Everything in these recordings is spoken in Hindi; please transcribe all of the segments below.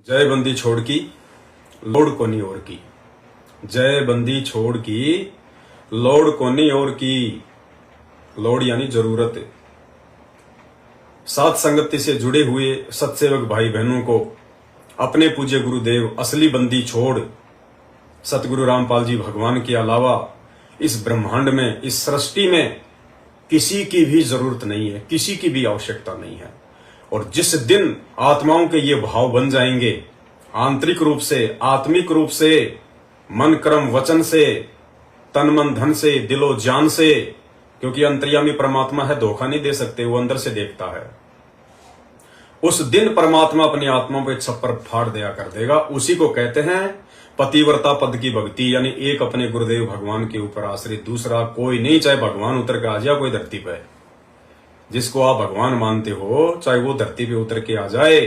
जय बंदी छोड़ की लोड कोनी और की। जय बंदी छोड़ की लोड कोनी और की। लोड यानी जरूरत। सात संगति से जुड़े हुए सत्सेवक भाई बहनों को अपने पूज्य गुरुदेव असली बंदी छोड़ सतगुरु रामपाल जी भगवान के अलावा इस ब्रह्मांड में, इस सृष्टि में किसी की भी जरूरत नहीं है, किसी की भी आवश्यकता नहीं है। और जिस दिन आत्माओं के ये भाव बन जाएंगे, आंतरिक रूप से, आत्मिक रूप से, मन कर्म वचन से, तन मन धन से, दिलो जान से, क्योंकि अंतर्यामी परमात्मा है, धोखा नहीं दे सकते, वो अंदर से देखता है। उस दिन परमात्मा अपनी आत्मा पे छप्पर फाड़ दिया कर देगा। उसी को कहते हैं पतिव्रता पद की भक्ति, यानी एक अपने गुरुदेव भगवान के ऊपर आश्रित, दूसरा कोई नहीं। चाहे भगवान उतर के आ जाए कोई धरती पे, जिसको आप भगवान मानते हो, चाहे वो धरती पे उतर के आ जाए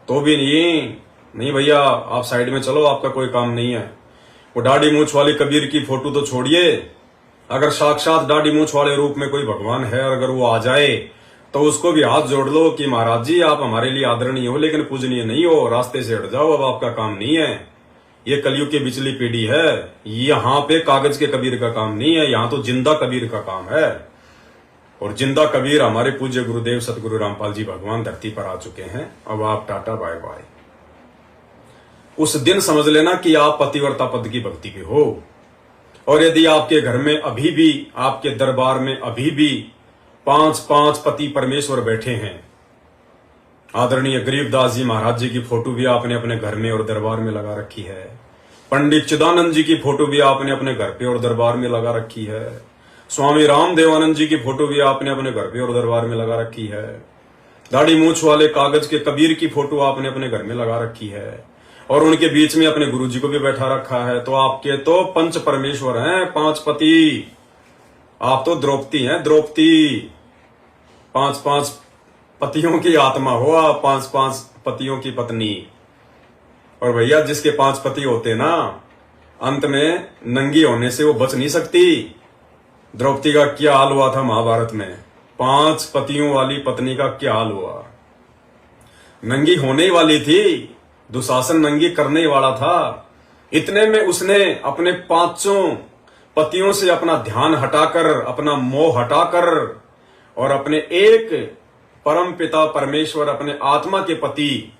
तो भी नहीं भैया, आप साइड में चलो, आपका कोई काम नहीं है। वो दाढ़ी मूछ वाली कबीर की फोटो तो छोड़िए, अगर साक्षात दाढ़ी मूछ वाले रूप में कोई भगवान है, अगर वो आ जाए तो उसको भी हाथ जोड़ लो कि महाराज जी आप हमारे लिए आदरणीय हो लेकिन पूजनीय नहीं हो, रास्ते से हट जाओ, अब आपका काम नहीं है। ये कलयुग की बिचली पीढ़ी है, यहाँ पे कागज के कबीर का काम नहीं है, यहाँ तो जिंदा कबीर का काम है। और जिंदा कबीर हमारे पूज्य गुरुदेव सतगुरु रामपाल जी भगवान धरती पर आ चुके हैं। अब आप टाटा बाय बाय। उस दिन समझ लेना कि आप पतिव्रता पद की भक्ति के हो। और यदि आपके घर में अभी भी, आपके दरबार में अभी भी 5 पति परमेश्वर बैठे हैं, आदरणीय गरीबदास जी महाराज जी की फोटो भी आपने अपने घर में और दरबार में लगा रखी है, पंडित चिदानंद जी की फोटो भी आपने अपने घर पे और दरबार में लगा रखी है, स्वामी रामदेवानंद जी की फोटो भी आपने अपने घर पे और दरबार में लगा रखी है, दाढ़ी मूछ वाले कागज के कबीर की फोटो आपने अपने घर में लगा रखी है, और उनके बीच में अपने गुरु जी को भी बैठा रखा है। तो आपके तो पंच परमेश्वर हैं, 5 पति। आप तो द्रौपदी हैं, द्रौपदी। 5 पतियों की आत्मा हो आप, 5 पतियों की पत्नी। और भैया जिसके 5 पति होते ना, अंत में नंगी होने से वो बच नहीं सकती। द्रौपदी का क्या हाल हुआ था महाभारत में, 5 पतियों वाली पत्नी का क्या हाल हुआ। नंगी होने ही वाली थी, दुशासन नंगी करने वाला था। इतने में उसने अपने 5 पतियों से अपना ध्यान हटाकर, अपना मोह हटाकर, और अपने एक परम पिता परमेश्वर, अपने आत्मा के पति,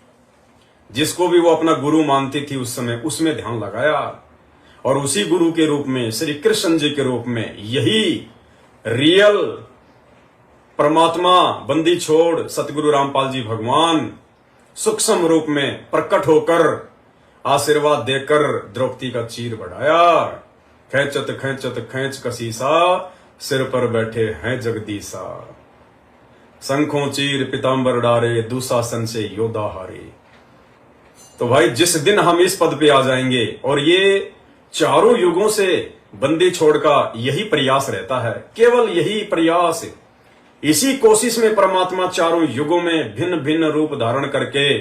जिसको भी वो अपना गुरु मानती थी उस समय, उसमें ध्यान लगाया। और उसी गुरु के रूप में, श्री कृष्ण जी के रूप में, यही रियल परमात्मा बंदी छोड़ सतगुरु रामपाल जी भगवान सूक्ष्म रूप में प्रकट होकर आशीर्वाद देकर द्रौपदी का चीर बढ़ाया। खेचत खेचत खेच कसीसा, सिर पर बैठे हैं जगदीसा, शंखों चीर पितांबर डारे, दुशासन से योद्धा हारे। तो भाई जिस दिन हम इस पद पे आ जाएंगे, और ये चारों युगों से बंदी छोड़ का यही प्रयास रहता है, केवल यही प्रयास, इसी कोशिश में परमात्मा चारों युगों में भिन्न भिन्न रूप धारण करके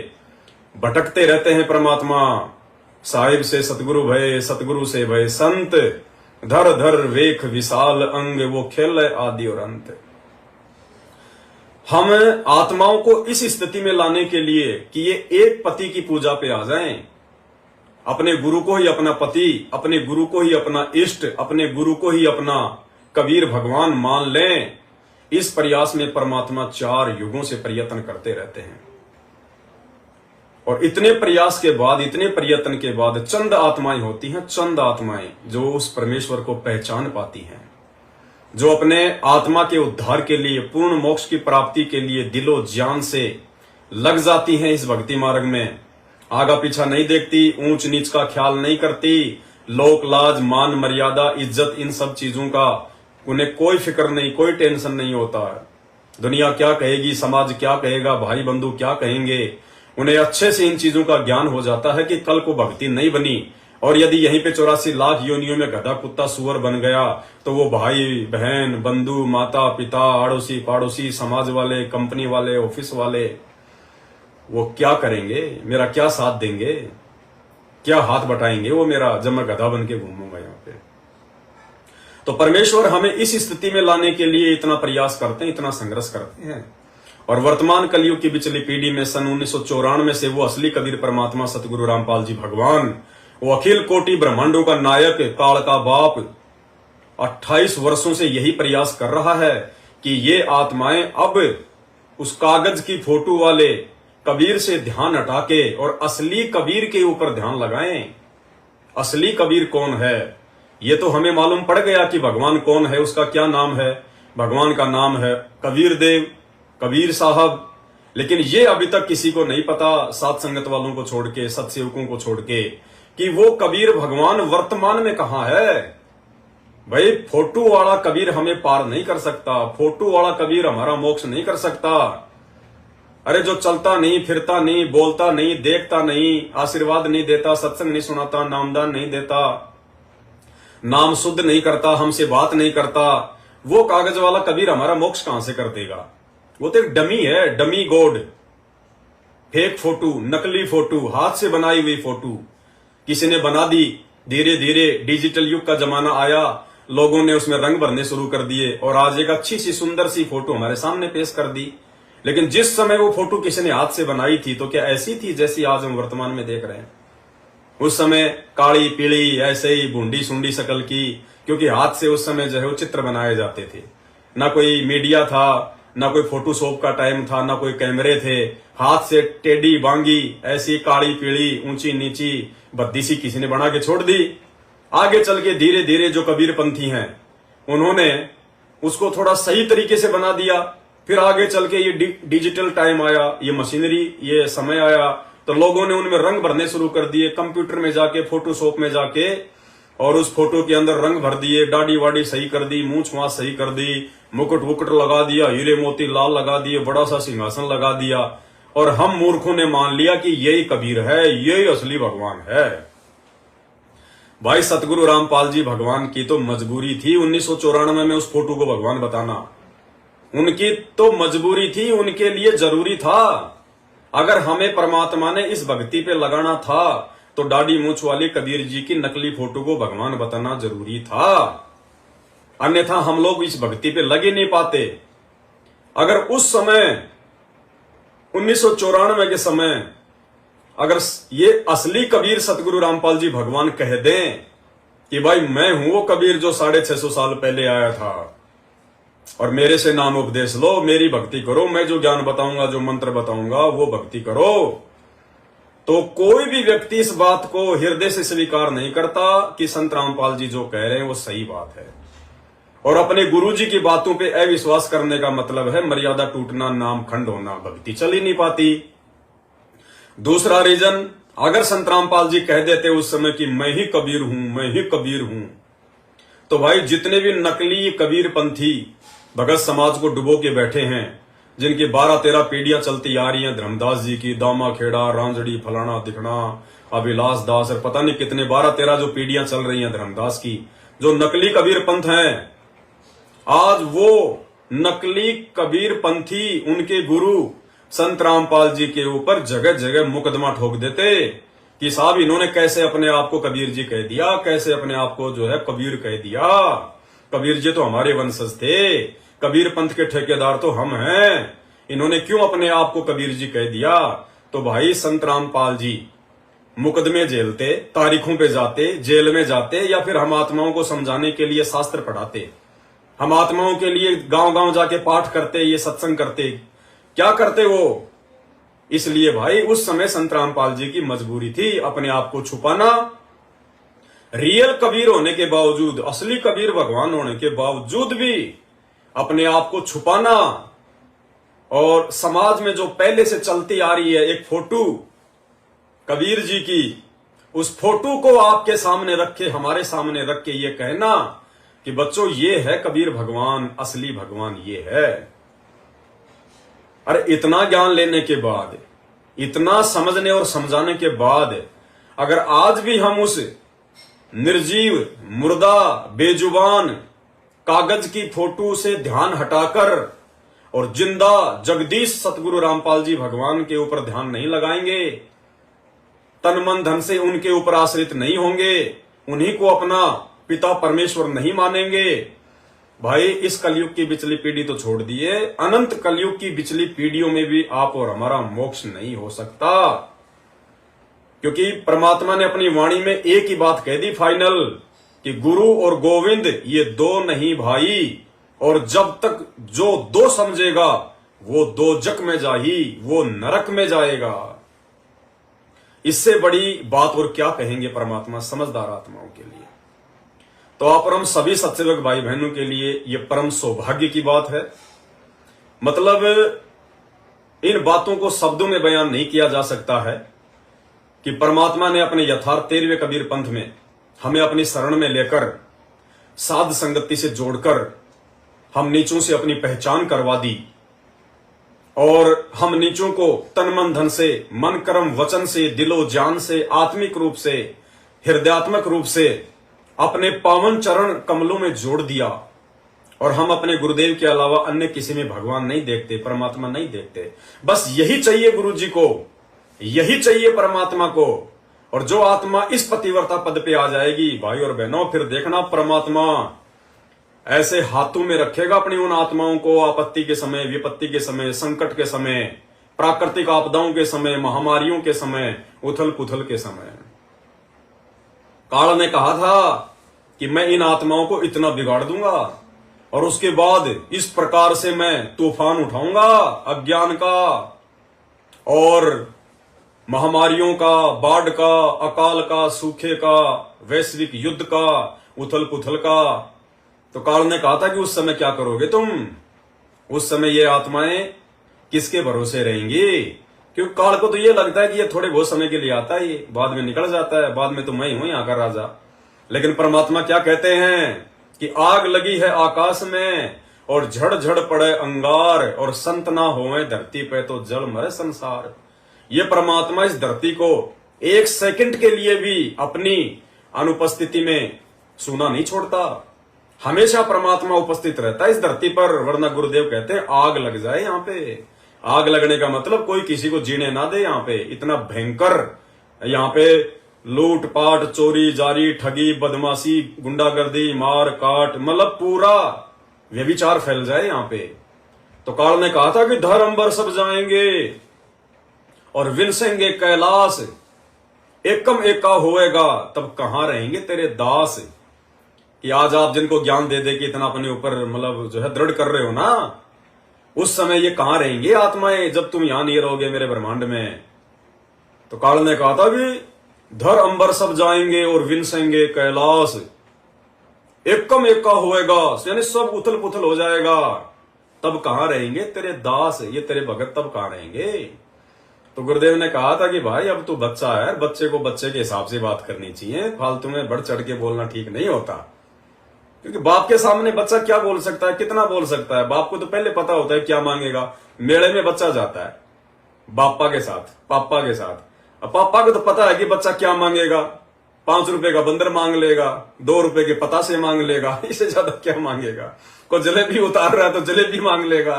भटकते रहते हैं। परमात्मा साहिब से सतगुरु भय, सतगुरु से भय संत, धर धर वेख विशाल अंग, वो खेल आदि और अंत। हम आत्माओं को इस स्थिति में लाने के लिए कि ये एक पति की पूजा पे आ जाएं, अपने गुरु को ही अपना पति, अपने गुरु को ही अपना इष्ट, अपने गुरु को ही अपना कबीर भगवान मान लें, इस प्रयास में परमात्मा 4 युगों से प्रयत्न करते रहते हैं। और इतने प्रयास के बाद, इतने प्रयत्न के बाद चंद आत्माएं होती हैं, चंद आत्माएं जो उस परमेश्वर को पहचान पाती हैं, जो अपने आत्मा के उद्धार के लिए, पूर्ण मोक्ष की प्राप्ति के लिए दिलो जान से लग जाती हैं इस भक्ति मार्ग में। आगा पीछा नहीं देखती, ऊंच नीच का ख्याल नहीं करती, लोक लाज मान मर्यादा इज्जत इन सब चीजों का उन्हें कोई फिक्र नहीं, कोई टेंशन नहीं होता है। दुनिया क्या कहेगी, समाज क्या कहेगा, भाई बंधु क्या कहेंगे, उन्हें अच्छे से इन चीजों का ज्ञान हो जाता है कि कल को भक्ति नहीं बनी, और यदि यहीं पे 84 लाख योनियों में गधा कुत्ता सुअर बन गया, तो वो भाई बहन, बंधु, माता पिता, अड़ोसी पड़ोसी, समाज वाले, कंपनी वाले, ऑफिस वाले, वो क्या करेंगे, मेरा क्या साथ देंगे, क्या हाथ बटाएंगे वो मेरा, जब मैं गधा बन के घूमूंगा यहाँ पे। तो परमेश्वर हमें इस स्थिति में लाने के लिए इतना प्रयास करते हैं, इतना संघर्ष करते हैं। और वर्तमान कलयुग की पिछली पीढ़ी में सन 1994 से वो असली कबीर परमात्मा सतगुरु रामपाल जी भगवान, वो अखिल कोटि ब्रह्मांडों का नायक, काल का बाप, 28 वर्षों से यही प्रयास कर रहा है कि ये आत्माएं अब उस कागज की फोटो वाले कबीर से ध्यान हटा के और असली कबीर के ऊपर ध्यान लगाएं। असली कबीर कौन है ये तो हमें मालूम पड़ गया कि भगवान कौन है, उसका क्या नाम है। भगवान का नाम है कबीर देव, कबीर साहब। लेकिन ये अभी तक किसी को नहीं पता, सात संगत वालों को छोड़ के, सत्सेवकों को छोड़ के, कि वो कबीर भगवान वर्तमान में कहां है। भाई फोटो वाला कबीर हमें पार नहीं कर सकता, फोटो वाला कबीर हमारा मोक्ष नहीं कर सकता। अरे जो चलता नहीं, फिरता नहीं, बोलता नहीं, देखता नहीं, आशीर्वाद नहीं देता, सत्संग नहीं सुनाता, नामदान नहीं देता, नाम शुद्ध नहीं करता, हमसे बात नहीं करता, वो कागज वाला कबीर हमारा मोक्ष कहां से कर देगा। वो तो एक डमी है, डमी गॉड, फेक फोटो, नकली फोटो, हाथ से बनाई हुई फोटो किसी ने बना दी। धीरे धीरे डिजिटल युग का जमाना आया, लोगों ने उसमें रंग भरने शुरू कर दिए और आज एक अच्छी सी सुंदर सी फोटो हमारे सामने पेश कर दी। लेकिन जिस समय वो फोटो किसी ने हाथ से बनाई थी तो क्या ऐसी थी जैसी आज हम वर्तमान में देख रहे हैं। उस समय काली पीली ऐसे ही बूंदी सुंडी शकल की, क्योंकि हाथ से उस समय जो है वो चित्र बनाए जाते थे। ना कोई मीडिया था, ना कोई फोटोशॉप का टाइम था, ना कोई कैमरे थे। हाथ से टेढ़ी बांगी ऐसी काली पीली ऊंची नीची बद्दी सी किसी ने बना के छोड़ दी। आगे चल के धीरे धीरे जो कबीर पंथी हैं उन्होंने उसको थोड़ा सही तरीके से बना दिया। फिर आगे चल के ये डिजिटल टाइम आया, ये मशीनरी, ये समय आया, तो लोगों ने उनमें रंग भरने शुरू कर दिए। कंप्यूटर में जाके, फोटोशॉप में जाके, और उस फोटो के अंदर रंग भर दिए, दाढ़ी वाड़ी सही कर दी, मूंछ माछ सही कर दी, मुकुट वुकुट लगा दिया, हीरे मोती लाल लगा दिए, बड़ा सा सिंहासन लगा दिया, और हम मूर्खों ने मान लिया कि यही कबीर है, यही असली भगवान है। भाई सतगुरु रामपाल जी भगवान की तो मजबूरी थी 1994 में उस फोटो को भगवान बताना। उनकी तो मजबूरी थी, उनके लिए जरूरी था। अगर हमें परमात्मा ने इस भक्ति पे लगाना था तो दाढ़ी मूंछ वाले कबीर जी की नकली फोटो को भगवान बताना जरूरी था, अन्यथा हम लोग इस भक्ति पे लगे नहीं पाते। अगर उस समय 1994 के समय अगर ये असली कबीर सतगुरु रामपाल जी भगवान कह दें कि भाई मैं हूं वो कबीर जो 650 साल पहले आया था और मेरे से नाम उपदेश लो, मेरी भक्ति करो, मैं जो ज्ञान बताऊंगा, जो मंत्र बताऊंगा वो भक्ति करो, तो कोई भी व्यक्ति इस बात को हृदय से स्वीकार नहीं करता कि संत रामपाल जी जो कह रहे हैं वो सही बात है। और अपने गुरु जी की बातों पे अविश्वास करने का मतलब है मर्यादा टूटना, नाम खंड होना, भक्ति चल ही नहीं पाती। दूसरा रीजन, अगर संत रामपाल जी कह देते उस समय कि मैं ही कबीर हूं, मैं ही कबीर हूं, तो भाई जितने भी नकली कबीर पंथी भगत समाज को डुबो के बैठे हैं, जिनकी 12-13 पीढ़ियां चलती आ रही हैं, धर्मदास जी की, दामा खेड़ा, रांझड़ी, फलाना दिखना, अभिलाष दास, और पता नहीं कितने 12-13 जो पीढ़ियां चल रही हैं धर्मदास की, जो नकली कबीर पंथ हैं, आज वो नकली कबीर पंथी उनके गुरु संत रामपाल जी के ऊपर जगह जगह मुकदमा ठोक देते कि साहब इन्होंने कैसे अपने आप को कबीर जी कह दिया, कैसे अपने आप को जो है कबीर कह दिया, कबीर जी तो हमारे वंशज थे, कबीर पंथ के ठेकेदार तो हम हैं, इन्होंने क्यों अपने आप को कबीर जी कह दिया। तो भाई संत रामपाल जी मुकदमे झेलते, तारीखों पे जाते, जेल में जाते, या फिर हम आत्माओं को समझाने के लिए शास्त्र पढ़ाते, हम आत्माओं के लिए गांव गांव जाके पाठ करते, ये सत्संग करते, क्या करते वो। इसलिए भाई उस समय संत रामपाल जी की मजबूरी थी अपने आप को छुपाना। रियल कबीर होने के बावजूद, असली कबीर भगवान होने के बावजूद भी अपने आप को छुपाना, और समाज में जो पहले से चलती आ रही है एक फोटो कबीर जी की, उस फोटो को आपके सामने रख के, हमारे सामने रख के ये कहना कि बच्चों ये है कबीर भगवान, असली भगवान ये है। अरे इतना ज्ञान लेने के बाद, इतना समझने और समझाने के बाद, अगर आज भी हम उस निर्जीव, मुर्दा, बेजुबान कागज की फोटो से ध्यान हटाकर और जिंदा जगदीश सतगुरु रामपाल जी भगवान के ऊपर ध्यान नहीं लगाएंगे, तन मन धन से उनके ऊपर आश्रित नहीं होंगे, उन्हीं को अपना पिता परमेश्वर नहीं मानेंगे, भाई इस कलयुग की बिचली पीढ़ी तो छोड़ दिए, अनंत कलयुग की बिचली पीढ़ियों में भी आप और हमारा मोक्ष नहीं हो सकता, क्योंकि परमात्मा ने अपनी वाणी में एक ही बात कह दी फाइनल, कि गुरु और गोविंद ये दो नहीं भाई, और जब तक जो दो समझेगा वो दोजक में जाही, वो नरक में जाएगा। इससे बड़ी बात और क्या कहेंगे परमात्मा समझदार आत्माओं के लिए। तो आप और हम सभी सत्सेवक भाई बहनों के लिए यह परम सौभाग्य की बात है। मतलब इन बातों को शब्दों में बयान नहीं किया जा सकता है कि परमात्मा ने अपने यथार्थ 13वें कबीर पंथ में हमें अपनी शरण में लेकर साध संगति से जोड़कर हम नीचों से अपनी पहचान करवा दी, और हम नीचों को तन मन धन से, मन कर्म वचन से, दिलो जान से, आत्मिक रूप से, हृदयात्मक रूप से अपने पावन चरण कमलों में जोड़ दिया। और हम अपने गुरुदेव के अलावा अन्य किसी में भगवान नहीं देखते, परमात्मा नहीं देखते। बस यही चाहिए गुरु जी को, यही चाहिए परमात्मा को। और जो आत्मा इस पतिव्रता पद पे आ जाएगी भाई और बहनों, फिर देखना परमात्मा ऐसे हाथों में रखेगा अपनी उन आत्माओं को, आपत्ति के समय, विपत्ति के समय, संकट के समय, प्राकृतिक आपदाओं के समय, महामारियों के समय, उथल पुथल के समय। काल ने कहा था कि मैं इन आत्माओं को इतना बिगाड़ दूंगा और उसके बाद इस प्रकार से मैं तूफान उठाऊंगा अज्ञान का और महामारियों का, बाढ़ का, अकाल का, सूखे का, वैश्विक युद्ध का, उथल पुथल का। तो काल ने कहा था कि उस समय क्या करोगे तुम? उस समय ये आत्माएं किसके भरोसे रहेंगी? क्योंकि काल को तो ये लगता है कि ये थोड़े बहुत समय के लिए आता है, ये बाद में निकल जाता है, बाद में तो मैं ही हूं यहाँ का राजा। लेकिन परमात्मा क्या कहते हैं कि आग लगी है आकाश में और झड़ झड़ पड़े अंगार, और संत ना होवे धरती पे तो जल मरे संसार। ये परमात्मा इस धरती को एक सेकंड के लिए भी अपनी अनुपस्थिति में सूना नहीं छोड़ता। हमेशा परमात्मा उपस्थित रहता है इस धरती पर, वरना गुरुदेव कहते हैं आग लग जाए यहाँ पे। आग लगने का मतलब कोई किसी को जीने ना दे यहाँ पे। इतना भयंकर यहाँ पे लूट पाट, चोरी जारी, ठगी, बदमाशी, गुंडागर्दी, मार काट, मतलब पूरा व्यभिचार फैल जाए यहाँ पे। तो काल ने कहा था कि धर अंबर सब जाएंगे और विनसेंगे कैलाश, एकम एका होएगा तब कहां रहेंगे तेरे दास। कि आज आप जिनको ज्ञान दे दे कि इतना अपने ऊपर मतलब जो है दृढ़ कर रहे हो ना, उस समय ये कहां रहेंगे आत्माएं जब तुम यहां नहीं रहोगे मेरे ब्रह्मांड में। तो काल ने कहा था कि धर अंबर सब जाएंगे और विनसेंगे कैलाश, एकम एका होएगा, यानी सब उथल पुथल हो जाएगा, तब कहां रहेंगे तेरे दास, ये तेरे भगत तब कहां रहेंगे। तो गुरुदेव ने कहा था कि भाई अब तू बच्चा है, बच्चे को बच्चे के हिसाब से बात करनी चाहिए, फालतू में बढ़ चढ़ के बोलना ठीक नहीं होता। क्योंकि बाप के सामने बच्चा क्या बोल सकता है, कितना बोल सकता है? बाप को तो पहले पता होता है क्या मांगेगा। मेले में बच्चा जाता है बापा के साथ, पापा के साथ, अब पापा को तो पता है कि बच्चा क्या मांगेगा। 5 रुपए का बंदर मांग लेगा, 2 रुपए के पतासे मांग लेगा, इससे ज्यादा क्या मांगेगा। कोई जलेबी उतार रहा है तो जलेबी मांग लेगा।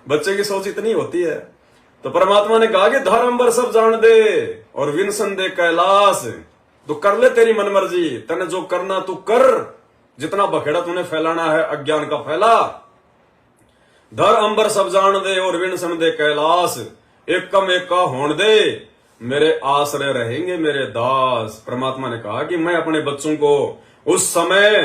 बच्चे की सोच इतनी होती है। तो परमात्मा ने कहा कि धर अंबर सब जान दे और विनसन दे कैलाश, तो कर ले तेरी मन मर्जी, तने जो करना तू कर, जितना बखेड़ा तूने फैलाना है अज्ञान का फैला। धर अंबर सब जान दे और विनसन दे कैलाश, एकम एका होण दे मेरे आश्रय रहेंगे मेरे दास। परमात्मा ने कहा कि मैं अपने बच्चों को उस समय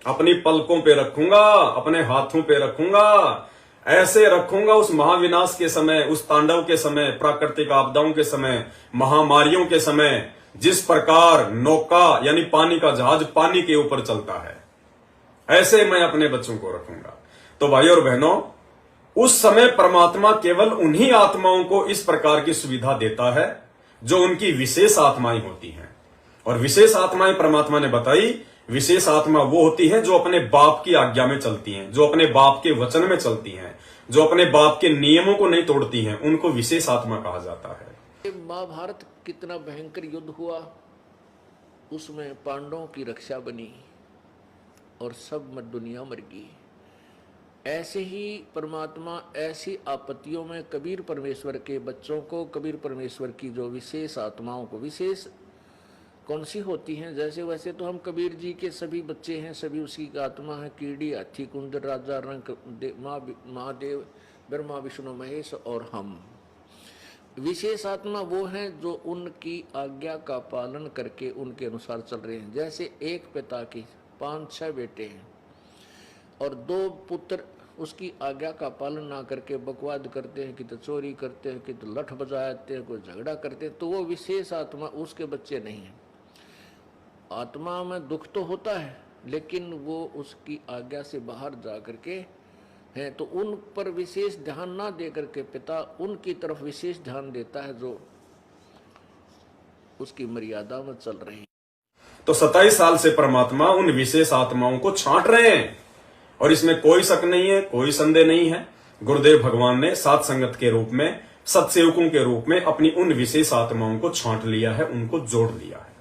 अपनी पलकों पे रखूंगा, अपने हाथों पे रखूंगा, ऐसे रखूंगा उस महाविनाश के समय, उस तांडव के समय, प्राकृतिक आपदाओं के समय, महामारियों के समय, जिस प्रकार नौका यानी पानी का जहाज पानी के ऊपर चलता है, ऐसे मैं अपने बच्चों को रखूंगा। तो भाई और बहनों, उस समय परमात्मा केवल उन्हीं आत्माओं को इस प्रकार की सुविधा देता है जो उनकी विशेष आत्माएं होती हैं। और विशेष आत्माएं परमात्मा ने बताई, विशेष आत्मा वो होती है जो अपने बाप की आज्ञा में चलती हैं, जो अपने बाप के वचन में चलती हैं, जो अपने बाप के नियमों को नहीं तोड़ती हैं, उनको विशेष आत्मा कहा जाता है। महाभारत कितना भयंकर युद्ध हुआ, उसमें पांडवों की रक्षा बनी और सब मत दुनिया मर गई। ऐसे ही परमात्मा ऐसी आपत्तियों में कबीर परमेश्वर के बच्चों को, कबीर परमेश्वर की जो विशेष आत्माओं को, विशेष कौन सी होती हैं। जैसे वैसे तो हम कबीर जी के सभी बच्चे हैं, सभी उसी का आत्मा है। कीड़ी, हाथी, कुंदर, राजा, रंग, महादेव, ब्रह्मा, विष्णु, महेश और हम। विशेष आत्मा वो हैं जो उनकी आज्ञा का पालन करके उनके अनुसार चल रहे हैं। जैसे एक पिता की 5-6 बेटे हैं और 2 पुत्र उसकी आज्ञा का पालन ना करके बकवाद करते हैं, कि तो चोरी करते हैं, कि तो लठ बजाते हैं, कोई झगड़ा करते हैं, तो वो विशेष आत्मा उसके बच्चे नहीं हैं। आत्मा में दुख तो होता है, लेकिन वो उसकी आज्ञा से बाहर जा करके हैं, तो उन पर विशेष ध्यान ना दे करके पिता उनकी तरफ विशेष ध्यान देता है जो उसकी मर्यादा में चल रहे हैं। तो 27 साल से परमात्मा उन विशेष आत्माओं को छांट रहे हैं और इसमें कोई शक नहीं है, कोई संदेह नहीं है। गुरुदेव भगवान ने सात संगत के रूप में, सत्सेवकों के रूप में अपनी उन विशेष आत्माओं को छांट लिया है, उनको जोड़ लिया है।